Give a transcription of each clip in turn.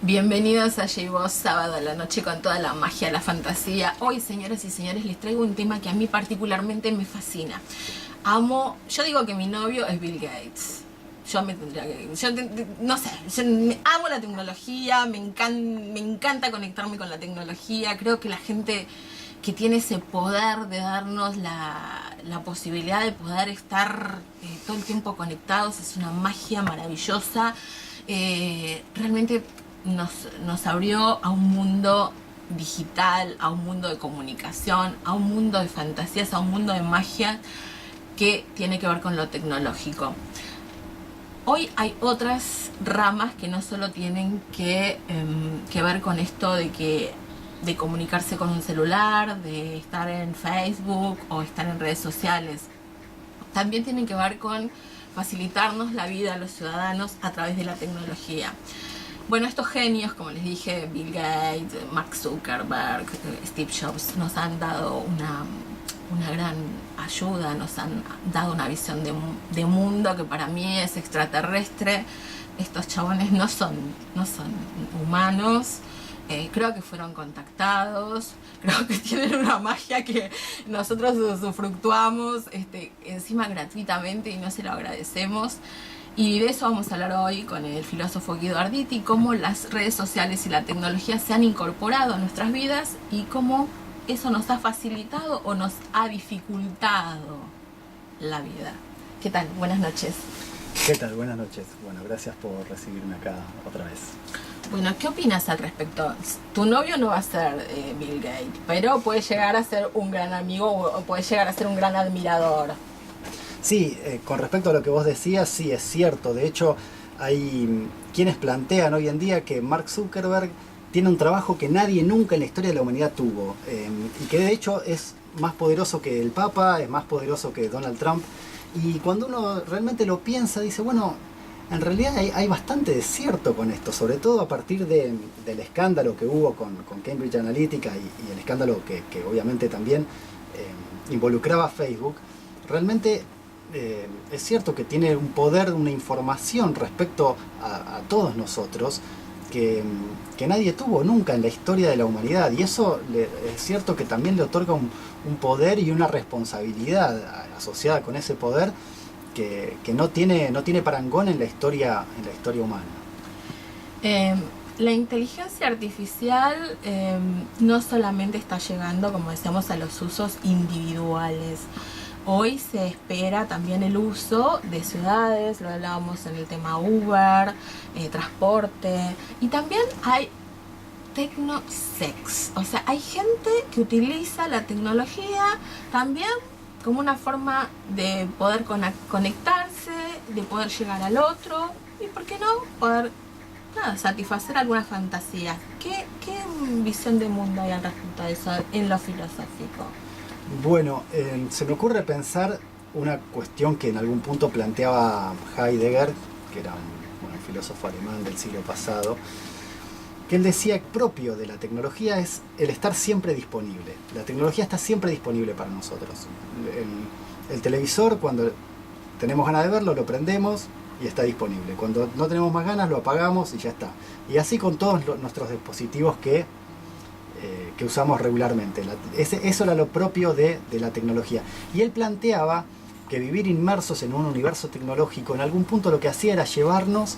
Bienvenidos a J-Boss, sábado a la noche con toda la magia, la fantasía. Hoy, señoras y señores, les traigo un tema que a mí particularmente me fascina. Yo digo que mi novio es Bill Gates. Yo me tendría que... no sé, amo la tecnología, me encanta conectarme con la tecnología. Creo que la gente que tiene ese poder de darnos la posibilidad de poder estar todo el tiempo conectados es una magia maravillosa. Realmente nos abrió a un mundo digital, a un mundo de comunicación, a un mundo de fantasías, a un mundo de magia que tiene que ver con lo tecnológico. Hoy hay otras ramas que no solo tienen que ver con esto de comunicarse con un celular, de estar en Facebook o estar en redes sociales. También tienen que ver con facilitarnos la vida a los ciudadanos a través de la tecnología. Bueno, estos genios, como les dije, Bill Gates, Mark Zuckerberg, Steve Jobs, nos han dado una gran ayuda, nos han dado una visión de mundo que para mí es extraterrestre. Estos chabones no son humanos, creo que fueron contactados, creo que tienen una magia que nosotros usufructuamos encima gratuitamente y no se lo agradecemos. Y de eso vamos a hablar hoy con el filósofo Guido Arditi, cómo las redes sociales y la tecnología se han incorporado a nuestras vidas y cómo eso nos ha facilitado o nos ha dificultado la vida. ¿Qué tal? Buenas noches. ¿Qué tal? Buenas noches. Bueno, gracias por recibirme acá otra vez. Bueno, ¿qué opinas al respecto? Tu novio no va a ser Bill Gates, pero puede llegar a ser un gran amigo o puede llegar a ser un gran admirador. Sí, con respecto a lo que vos decías, sí, es cierto. De hecho, hay quienes plantean hoy en día que Mark Zuckerberg tiene un trabajo que nadie nunca en la historia de la humanidad tuvo. Y que de hecho es más poderoso que el Papa, es más poderoso que Donald Trump. Y cuando uno realmente lo piensa, dice, bueno, en realidad hay bastante de cierto con esto, sobre todo a partir del escándalo que hubo con Cambridge Analytica y el escándalo que obviamente también involucraba a Facebook. Realmente es cierto que tiene un poder, una información respecto a todos nosotros que nadie tuvo nunca en la historia de la humanidad, y eso es cierto que también le otorga un poder y una responsabilidad asociada con ese poder que no tiene parangón en la historia humana. La inteligencia artificial no solamente está llegando, como decíamos, a los usos individuales. Hoy se espera también el uso de ciudades, lo hablábamos en el tema Uber, transporte, y también hay tecnosex, o sea, hay gente que utiliza la tecnología también como una forma de poder conectarse, de poder llegar al otro, y por qué no, poder satisfacer alguna fantasía. ¿Qué visión de mundo hay al respecto de eso en lo filosófico? Bueno, se me ocurre pensar una cuestión que en algún punto planteaba Heidegger, que era un filósofo alemán del siglo pasado, que él decía que propio de la tecnología es el estar siempre disponible. La tecnología está siempre disponible para nosotros. El televisor, cuando tenemos ganas de verlo, lo prendemos y está disponible. Cuando no tenemos más ganas, lo apagamos y ya está. Y así con todos nuestros dispositivos que usamos regularmente. Eso era lo propio de la tecnología. Y él planteaba que vivir inmersos en un universo tecnológico en algún punto lo que hacía era llevarnos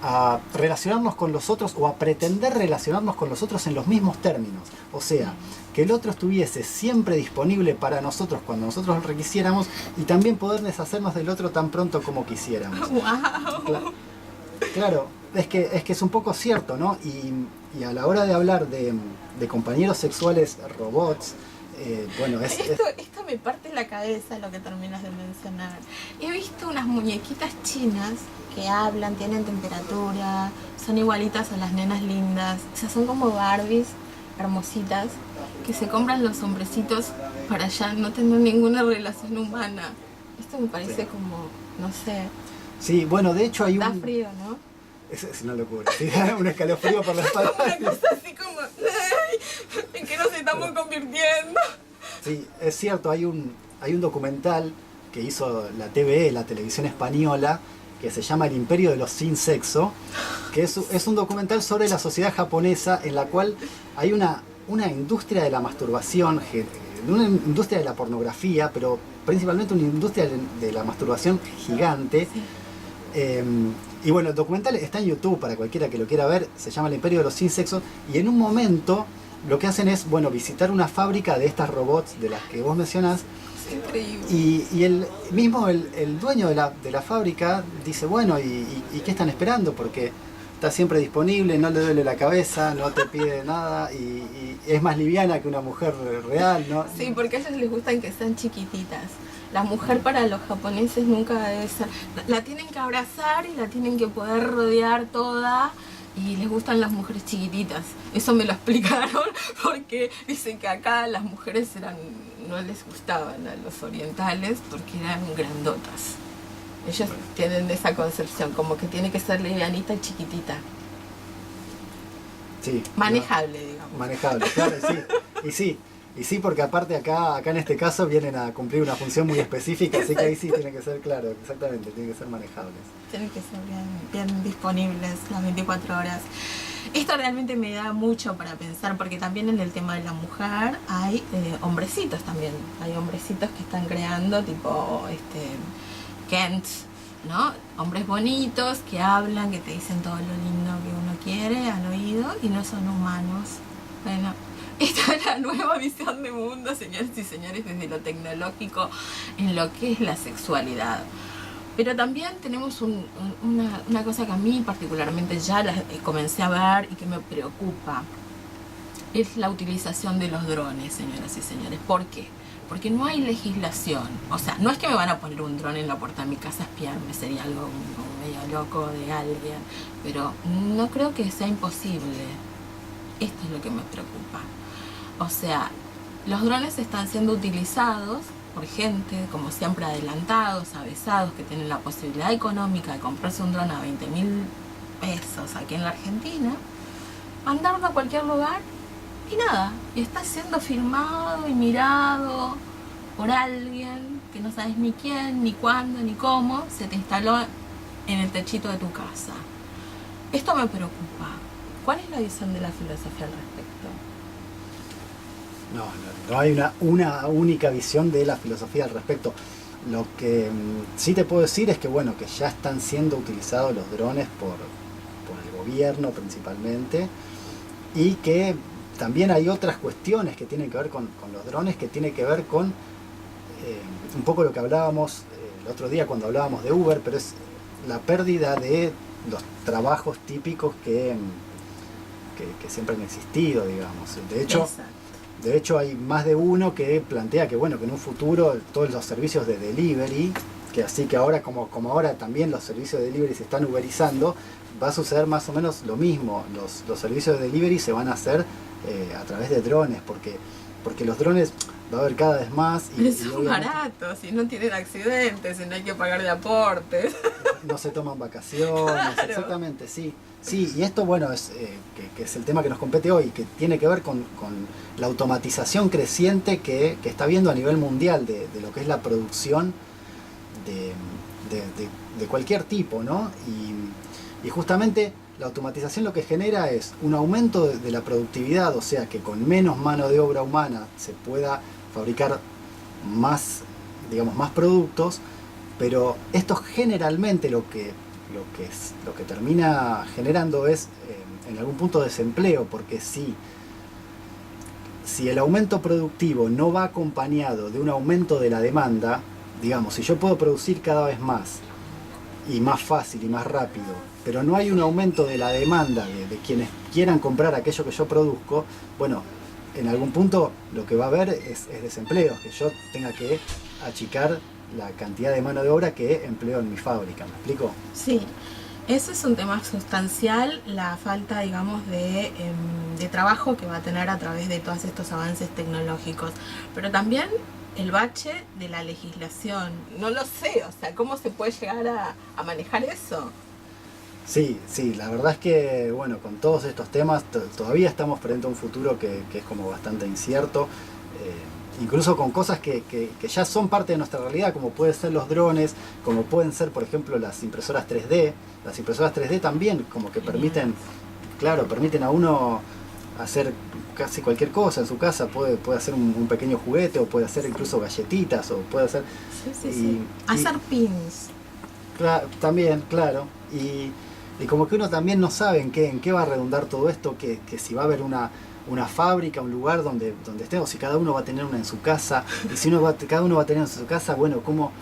a relacionarnos con los otros o a pretender relacionarnos con los otros en los mismos términos. O sea, que el otro estuviese siempre disponible para nosotros cuando nosotros lo requisiéramos y también poder deshacernos del otro tan pronto como quisiéramos. ¡Wow! Claro, es que es un poco cierto, ¿no? Y a la hora de hablar de compañeros sexuales robots, bueno, esto me parte la cabeza lo que terminas de mencionar. He visto unas muñequitas chinas que hablan, tienen temperatura, son igualitas a las nenas lindas, o sea, son como Barbies hermositas que se compran los hombrecitos para ya no tener ninguna relación humana. Esto me parece como, no sé. Sí, bueno, de hecho hay Da frío, ¿no? Es una locura, ¿sí? Un escalofrío por la espalda. Una cosa así como, ¡ay! ¿En qué nos estamos convirtiendo? Sí, es cierto, hay un documental que hizo la TVE, la televisión española, que se llama El Imperio de los Sin Sexo, que es un documental sobre la sociedad japonesa en la cual hay una industria de la masturbación, una industria de la pornografía, pero principalmente una industria de la masturbación gigante. Y bueno, el documental está en YouTube para cualquiera que lo quiera ver, se llama El Imperio de los Sin Sexo, y en un momento lo que hacen es, bueno, visitar una fábrica de estas robots de las que vos mencionás. Increíble. Y el mismo el dueño de la fábrica dice, bueno, ¿y qué están esperando? Porque está siempre disponible, no le duele la cabeza, no te pide nada y es más liviana que una mujer real, ¿no? Sí, porque a ellos les gustan que sean chiquititas. La mujer para los japoneses nunca debe ser... La tienen que abrazar y la tienen que poder rodear toda, y les gustan las mujeres chiquititas. Eso me lo explicaron porque dicen que acá las mujeres no les gustaban a los orientales porque eran grandotas. Ellos tienen esa concepción, como que tiene que ser livianita y chiquitita. Sí. Manejable, digamos. Manejable, claro, sí. Y sí, porque aparte acá en este caso vienen a cumplir una función muy específica, así que ahí sí tiene que ser, claro, exactamente, tienen que ser manejables. Tienen que ser bien disponibles las 24 horas. Esto realmente me da mucho para pensar, porque también en el tema de la mujer hay hombrecitos también. Hay hombrecitos que están creando, tipo Kent, ¿no? Hombres bonitos que hablan, que te dicen todo lo lindo que uno quiere al oído y no son humanos. Bueno, esta es la nueva visión de mundo, señores y señores, desde lo tecnológico en lo que es la sexualidad. Pero también tenemos una cosa que a mí particularmente ya comencé a ver y que me preocupa. Es la utilización de los drones, señoras y señores. ¿Por qué? Porque no hay legislación. O sea, no es que me van a poner un dron en la puerta de mi casa a espiarme, sería algo medio loco de alguien. Pero no creo que sea imposible. Esto es lo que me preocupa. O sea, los drones están siendo utilizados por gente, como siempre, adelantados, avesados, que tienen la posibilidad económica de comprarse un dron a 20.000 pesos aquí en la Argentina, mandarlo a cualquier lugar y nada, y está siendo filmado y mirado por alguien que no sabes ni quién, ni cuándo, ni cómo, se te instaló en el techito de tu casa. Esto me preocupa. ¿Cuál es la visión de la filosofía al respecto? No hay una única visión de la filosofía al respecto. Lo que sí te puedo decir es que bueno, que ya están siendo utilizados los drones por el gobierno principalmente, y que también hay otras cuestiones que tienen que ver con los drones, que tiene que ver con un poco lo que hablábamos el otro día cuando hablábamos de Uber, pero es la pérdida de los trabajos típicos que siempre han existido, digamos. De hecho hay más de uno que plantea que bueno, que en un futuro todos los servicios de delivery, que así que ahora como ahora también los servicios de delivery se están uberizando, va a suceder más o menos lo mismo. Los servicios de delivery se van a hacer a través de drones, porque los drones va a haber cada vez más. Y son baratos, y no tienen accidentes, y no hay que pagar de aportes. No se toman vacaciones, claro. Exactamente, sí. Sí, y esto bueno es que es el tema que nos compete hoy, que tiene que ver con la automatización creciente que está habiendo a nivel mundial de lo que es la producción de cualquier tipo, ¿no? Y justamente la automatización lo que genera es un aumento de la productividad, o sea que con menos mano de obra humana se pueda fabricar más, digamos, más productos, pero esto generalmente lo que termina generando es en algún punto desempleo, porque si el aumento productivo no va acompañado de un aumento de la demanda, digamos, si yo puedo producir cada vez más y más fácil y más rápido, pero no hay un aumento de la demanda de quienes quieran comprar aquello que yo produzco, bueno, en algún punto lo que va a haber es desempleo, que yo tenga que achicar la cantidad de mano de obra que empleo en mi fábrica. ¿Me explico? Sí, eso es un tema sustancial, la falta, digamos, de trabajo que va a tener a través de todos estos avances tecnológicos, pero también el bache de la legislación. No lo sé, o sea, ¿cómo se puede llegar a manejar eso? Sí, la verdad es que, bueno, con todos estos temas todavía estamos frente a un futuro que es como bastante incierto. incluso con cosas que ya son parte de nuestra realidad, como pueden ser los drones, como pueden ser, por ejemplo, las impresoras 3D. Las impresoras 3D también como que permiten, claro, permiten a uno hacer casi cualquier cosa en su casa. Puede hacer un pequeño juguete, o puede hacer incluso galletitas, o puede hacer... Hacer pins. También, claro. Y como que uno también no sabe en qué va a redundar todo esto, que si va a haber una fábrica, un lugar donde esté, o si cada uno va a tener una en su casa. Y si cada uno va a tener en su casa, bueno, ¿cómo?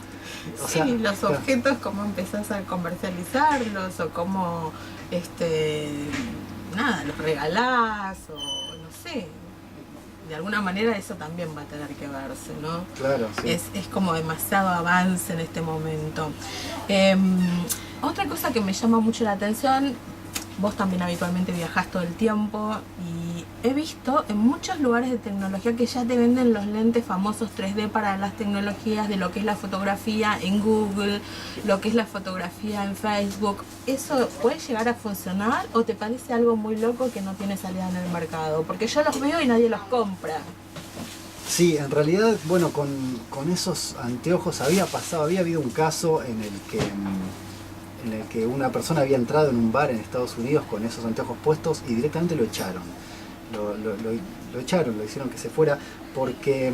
O sea, los objetos, cómo empezás a comercializarlos, o cómo, los regalás, o no sé. De alguna manera eso también va a tener que verse, ¿no? Claro, sí. Es como demasiado avance en este momento. Otra cosa que me llama mucho la atención, vos también habitualmente viajás todo el tiempo, y he visto en muchos lugares de tecnología que ya te venden los lentes famosos 3D para las tecnologías de lo que es la fotografía en Google, lo que es la fotografía en Facebook. ¿Eso puede llegar a funcionar o te parece algo muy loco que no tiene salida en el mercado? Porque yo los veo y nadie los compra. Sí, en realidad, bueno, con esos anteojos había habido un caso en el que una persona había entrado en un bar en Estados Unidos con esos anteojos puestos y directamente lo echaron. Lo echaron, lo hicieron que se fuera, porque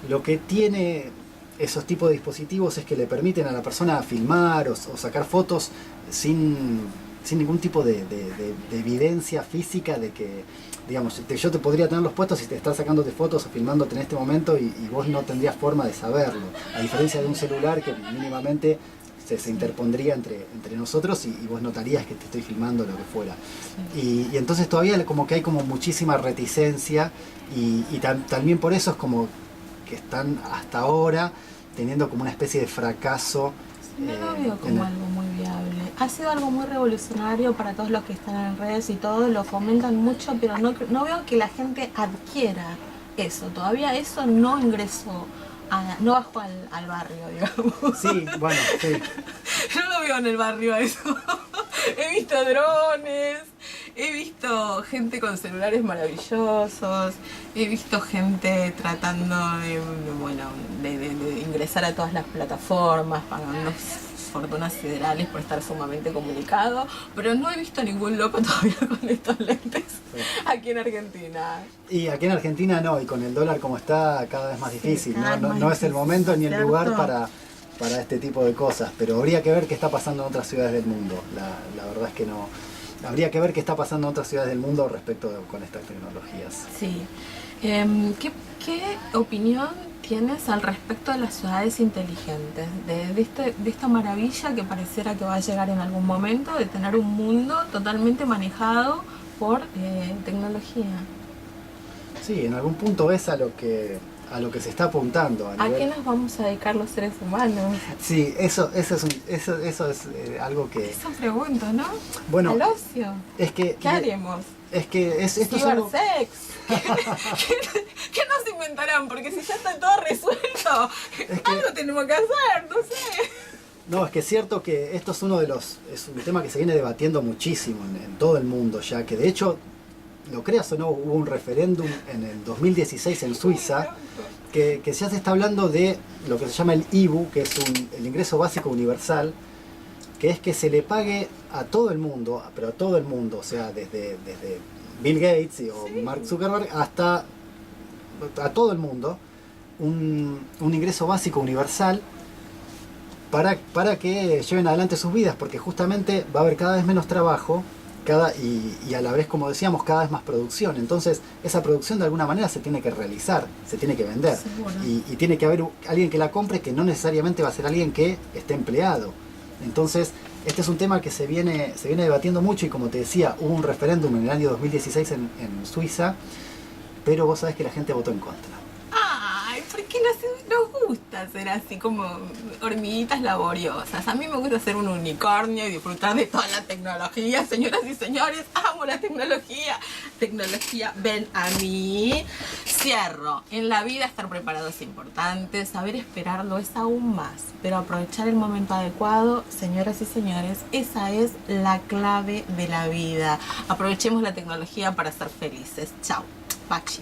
lo que tiene esos tipos de dispositivos es que le permiten a la persona filmar o sacar fotos sin ningún tipo de evidencia física de que, digamos, yo te podría tenerlos puestos y te estar sacándote fotos o filmándote en este momento y vos no tendrías forma de saberlo, a diferencia de un celular que mínimamente se interpondría entre nosotros y vos notarías que te estoy filmando, lo que fuera. Y entonces todavía como que hay como muchísima reticencia y también por eso es como que están hasta ahora teniendo como una especie de fracaso. No lo veo como algo muy viable. Ha sido algo muy revolucionario para todos los que están en redes y todo, lo fomentan mucho, pero no veo que la gente adquiera eso. Todavía eso no ingresó. No bajo al barrio, digamos. Sí, bueno, sí. Yo no veo en el barrio eso. He visto drones, he visto gente con celulares maravillosos, he visto gente tratando de ingresar a todas las plataformas, pagando fortunas siderales por estar sumamente comunicado, pero no he visto ningún loco todavía con estos lentes aquí en Argentina. Y aquí en Argentina no, y con el dólar como está cada vez más difícil, no es el momento ni el ¿cierto? lugar para este tipo de cosas, pero habría que ver qué está pasando en otras ciudades del mundo. La verdad es que no. Habría que ver qué está pasando en otras ciudades del mundo con estas tecnologías. Sí. ¿Qué opinión tienes al respecto de las ciudades inteligentes? De esta maravilla que pareciera que va a llegar en algún momento, de tener un mundo totalmente manejado por tecnología. Sí, en algún punto es a lo que se está apuntando. ¿A qué nos vamos a dedicar los seres humanos? Sí, eso es algo que... Eso pregunto, ¿no? Bueno, al ocio. ¿Qué haremos? Es que esto es algo... Cibersex. ¿Qué nos inventarán? Porque si ya está todo resuelto, algo tenemos que hacer, no sé. No, es que es cierto que esto es es un tema que se viene debatiendo muchísimo en todo el mundo ya, que de hecho, lo creas o no, hubo un referéndum en el 2016 en Suiza, que ya se está hablando de lo que se llama el IBU, que es el ingreso básico universal, que es que se le pague a todo el mundo, pero a todo el mundo, o sea, desde Bill Gates o Mark Zuckerberg hasta a todo el mundo, un ingreso básico universal para que lleven adelante sus vidas, porque justamente va a haber cada vez menos trabajo y a la vez, como decíamos, cada vez más producción. Entonces esa producción de alguna manera se tiene que realizar, se tiene que vender y tiene que haber alguien que la compre, que no necesariamente va a ser alguien que esté empleado. Entonces este es un tema que se viene debatiendo mucho, y como te decía, hubo un referéndum en el año 2016 en Suiza, pero vos sabés que la gente votó en contra. Ay, ¿por qué nos gusta ser así como hormiguitas laboriosas? A mí me gusta ser un unicornio y disfrutar de toda la tecnología. Señoras y señores, amo la tecnología. Tecnología, ven a mí. Cierro. En la vida estar preparado es importante, saber esperarlo es aún más, pero aprovechar el momento adecuado, señoras y señores, esa es la clave de la vida. Aprovechemos la tecnología para ser felices. Chao. Pachi.